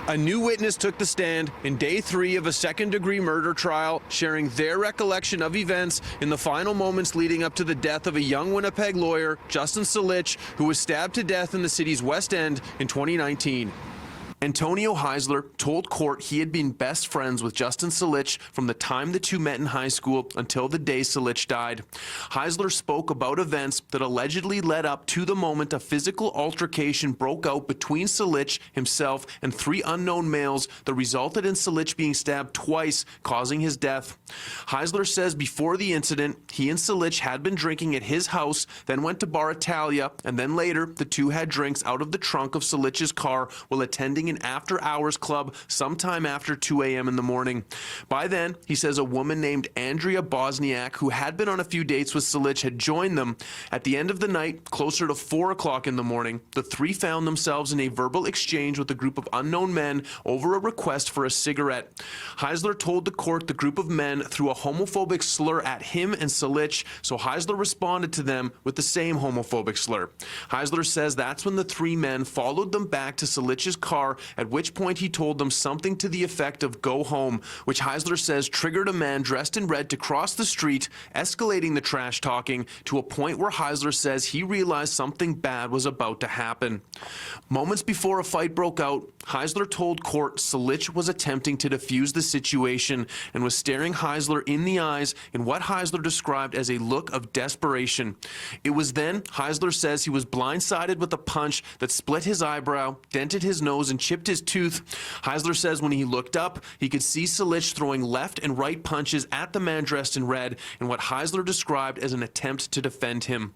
A new witness took the stand in day 3 of a second-degree murder trial, sharing their recollection of events in the final moments leading up to the death of a young Winnipeg lawyer, Justin Silicz, who was stabbed to death in the city's West End in 2019. Antonio Heisler told court he had been best friends with Justin Silicz from the time the two met in high school until the day Silicz died. Heisler spoke about events that allegedly led up to the moment a physical altercation broke out between Silicz himself and 3 unknown males that resulted in Silicz being stabbed twice, causing his death. Heisler says before the incident, he and Silicz had been drinking at his house, then went to Bar Italia, and then later the two had drinks out of the trunk of Silicz's car while attending an after-hours club sometime after 2 a.m. in the morning. By then, he says a woman named Andrea Bosniak, who had been on a few dates with Silicz, had joined them. At the end of the night, closer to 4 o'clock in the morning, the three found themselves in a verbal exchange with a group of unknown men over a request for a cigarette. Heisler told the court the group of men threw a homophobic slur at him and Silicz, so Heisler responded to them with the same homophobic slur. Heisler says that's when the 3 men followed them back to Silicz's car, at which point he told them something to the effect of "go home," which Heisler says triggered a man dressed in red to cross the street, escalating the trash talking to a point where Heisler says he realized something bad was about to happen. Moments before a fight broke out, Heisler told court Silicz was attempting to defuse the situation and was staring Heisler in the eyes in what Heisler described as a look of desperation. It was then, Heisler says, he was blindsided with a punch that split his eyebrow, dented his nose, and chipped his tooth. Heisler says when he looked up, he could see Silicz throwing left and right punches at the man dressed in red in what Heisler described as an attempt to defend him.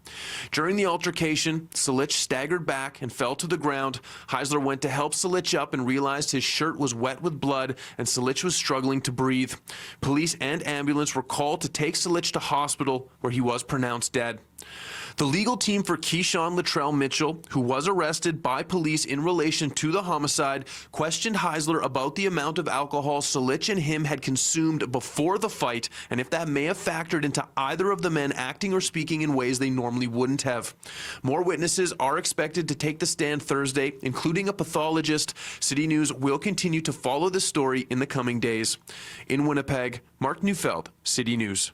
During the altercation, Silicz staggered back and fell to the ground. Heisler went to help Silicz up and realized his shirt was wet with blood and Silicz was struggling to breathe. Police and ambulance were called to take Silicz to hospital, where he was pronounced dead. The legal team for Keyshawn Latrell Mitchell, who was arrested by police in relation to the homicide, questioned Heisler about the amount of alcohol Silicz and him had consumed before the fight and if that may have factored into either of the men acting or speaking in ways they normally wouldn't have. More witnesses are expected to take the stand Thursday, including a pathologist. City News will continue to follow this story in the coming days. In Winnipeg, Mark Neufeld, City News.